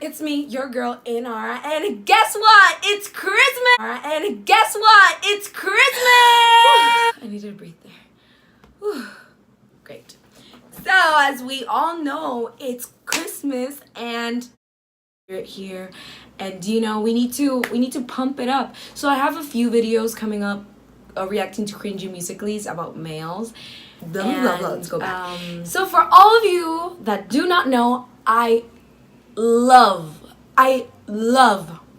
It's me, your girl, Inara, and guess what? It's Christmas! And guess what? It's Christmas! I needed to breathe there. Whew. Great. So, as we all know, it's Christmas, and we're here, and you know, we need to pump it up. So I have a few videos coming up reacting to cringy musicallys about males. Let's go back. So for all of you that do not know, I love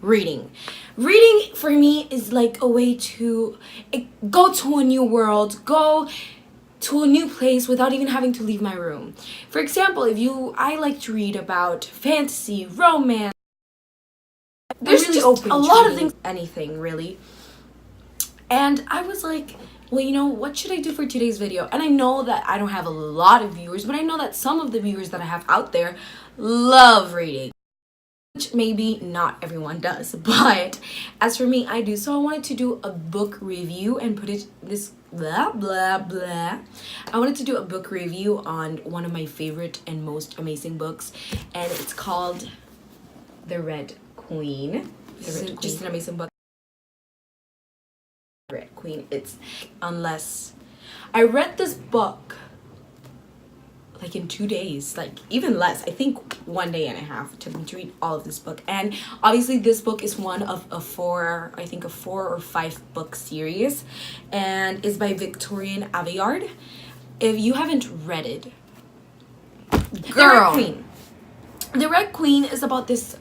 reading. Reading for me is like a way to go to a new world, go to a new place without even having to leave my room. For example, I like to read about fantasy, romance. There's really just open a to lot of reading. things, anything really. And I was like, well, you know, what should I do for today's video? And I know that I don't have a lot of viewers, but I know that some of the viewers that I have out there love reading. Which maybe not everyone does, but as for me, I do. So I wanted to do a book review and put it this blah blah blah. I wanted to do a book review on one of my favorite and most amazing books, and it's called The Red Queen. Just an amazing book. Red Queen. I read this book like in 2 days, like even less. I think 1 day and a half it took me to read all of this book. And obviously this book is one of a four or five book series, and is by Victoria Aveyard. If you haven't read it, Girl. The Red Queen is about this.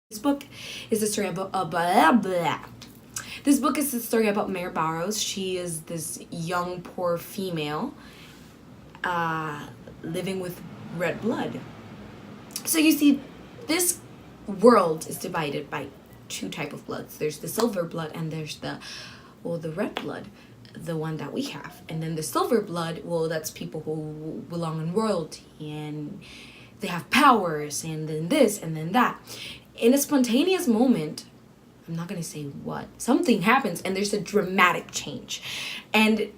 This book is the story about This book is the story about Mare Barrows. She is this young, poor female living with red blood. So you see, this world is divided by two types of bloods. There's the silver blood and there's the red blood, the one that we have. And then the silver blood, well, that's people who belong in royalty and they have powers, and then this and then that. In a spontaneous moment, I'm not gonna say what, something happens and there's a dramatic change, and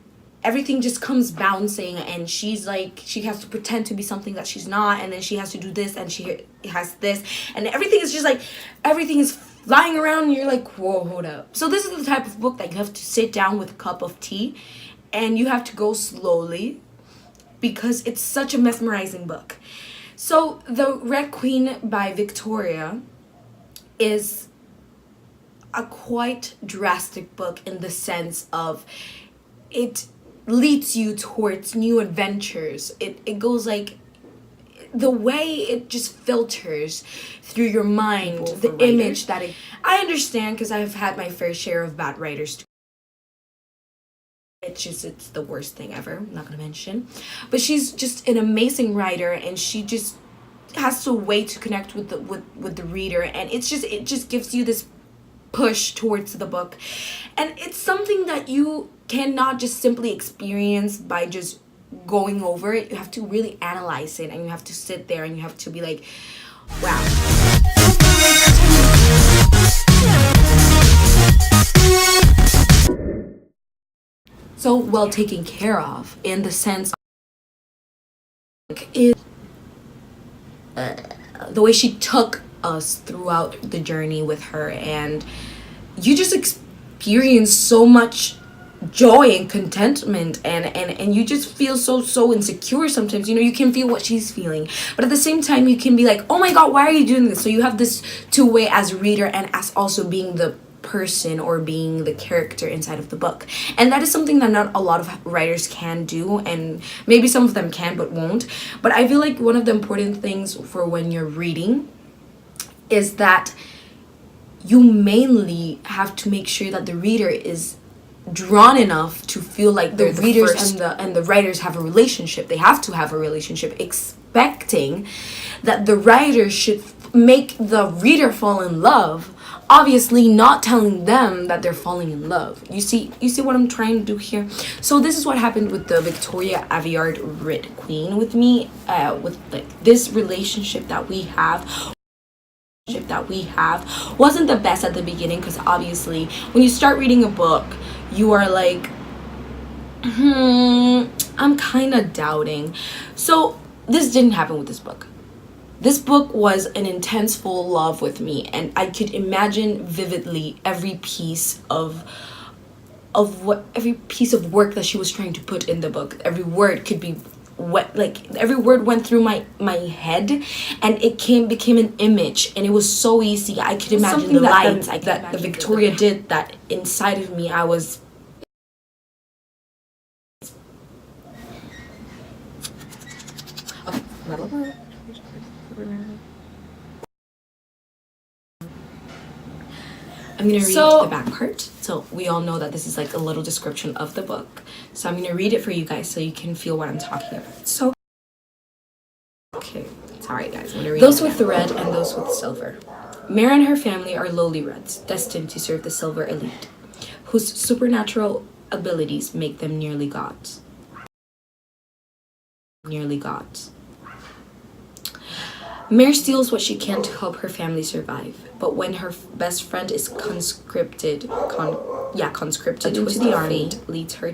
everything just comes bouncing, and she's like, she has to pretend to be something that she's not, and then she has to do this and she has this, and everything is just like, everything is flying around and you're like, whoa, hold up. So this is the type of book that you have to sit down with a cup of tea and you have to go slowly because it's such a mesmerizing book. So The Red Queen by Victoria is a quite drastic book in the sense of it leads you towards new adventures. It goes like, the way it just filters through your mind, the image that it... I understand because I've had my fair share of bad writers too. It's the worst thing ever, I'm not gonna mention. But she's just an amazing writer, and she just has a way to connect with the reader, and it just gives you this push towards the book, and it's something that you cannot just simply experience by just going over it. You have to really analyze it, and you have to sit there and you have to be like, wow. So well taken care of, in the sense is the way she took us throughout the journey with her, and you just experience so much joy and contentment, and you just feel so insecure sometimes. You know, you can feel what she's feeling, but at the same time you can be like, oh my god, why are you doing this? So you have this two-way as a reader and as also being the person or being the character inside of the book. And that is something that not a lot of writers can do, and maybe some of them can but won't. But I feel like one of the important things for when you're reading is that you mainly have to make sure that the reader is drawn enough to feel like the readers and the writers have a relationship. They have to have a relationship, expecting that the writer should make the reader fall in love, obviously not telling them that they're falling in love. You see what I'm trying to do here? So this is what happened with the Victoria Aveyard Red Queen with me, with like this relationship that we have wasn't the best at the beginning, because obviously when you start reading a book you are like, I'm kind of doubting. So this didn't happen with this book. This book was an intense full love with me, and I could imagine vividly every piece of work that she was trying to put in the book. Every word could be every word went through my head, and it became an image, and it was so easy. I could imagine the lines that the Victoria did that inside of me. I was I'm going to read the back part. So we all know that this is like a little description of the book. So I'm going to read it for you guys so you can feel what I'm talking about. So, okay. Sorry guys, I'm going to read those with the red and those with silver. Mare and her family are lowly reds, destined to serve the silver elite, whose supernatural abilities make them nearly gods. Nearly gods. Mare steals what she can to help her family survive, but when her best friend is conscripted into the army, leads her.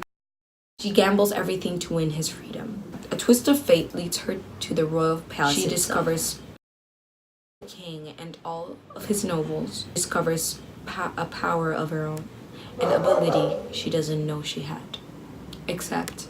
She gambles everything to win his freedom. A twist of fate leads her to the royal palace. She discovers the king and all of his nobles. Discovers a power of her own, an ability she doesn't know she had, except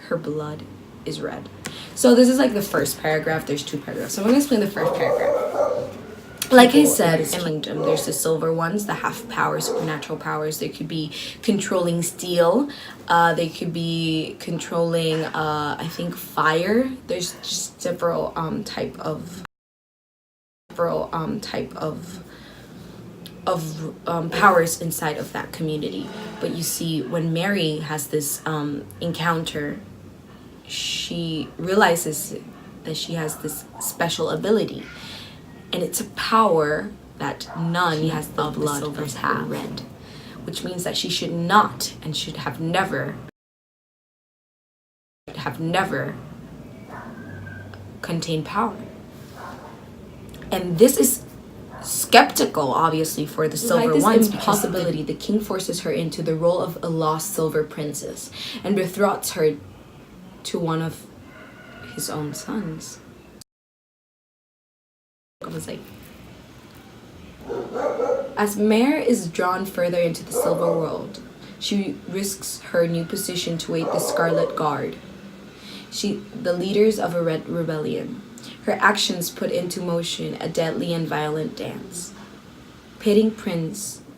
her blood is red. So this is like the first paragraph. There's 2 paragraphs. So I'm going to explain the first paragraph. Like I said, in Kingdom, there's the silver ones that have powers, supernatural powers. They could be controlling steel. They could be controlling, I think, fire. There's just several type of powers inside of that community. But you see, when Mary has this encounter, she realizes that she has this special ability, and it's a power that none has the blood of have red, which means that she should not and should have never contained power. And this is skeptical, obviously, for the silver ones. Possibility, the king forces her into the role of a lost silver princess and betroths her to one of his own sons. I was like, as Mare is drawn further into the silver world, she risks her new position to aid the Scarlet Guard, the leaders of a red rebellion. Her actions put into motion a deadly and violent dance, pitting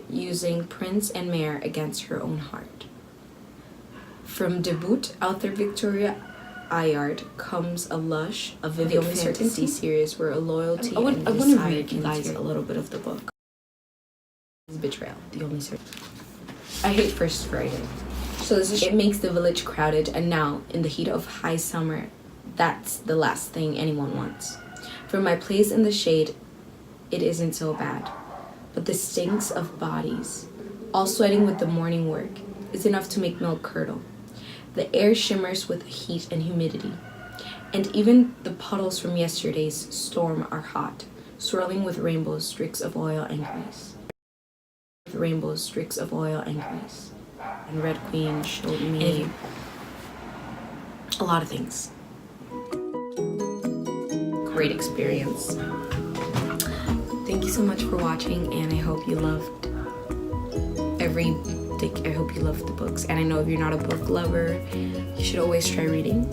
using Prince and Mare against her own heart. From debut author Victoria Ayard comes a lush, a vivid fantasy series where a loyalty I want to read you guys a little bit of the book. Betrayal, the only certain. I hate first writing. So it makes the village crowded, and now, in the heat of high summer, that's the last thing anyone wants. From my place in the shade, it isn't so bad. But the stinks of bodies, all sweating with the morning work, is enough to make milk curdle. The air shimmers with heat and humidity, and even the puddles from yesterday's storm are hot, swirling with rainbow streaks of oil and grease. And Red Queen showed me a lot of things. Great experience. Thank you so much for watching, and I hope you loved I hope you loved the books. And I know if you're not a book lover, you should always try reading.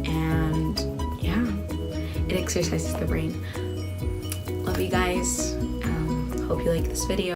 And yeah, it exercises the brain. Love you guys. Hope you like this video.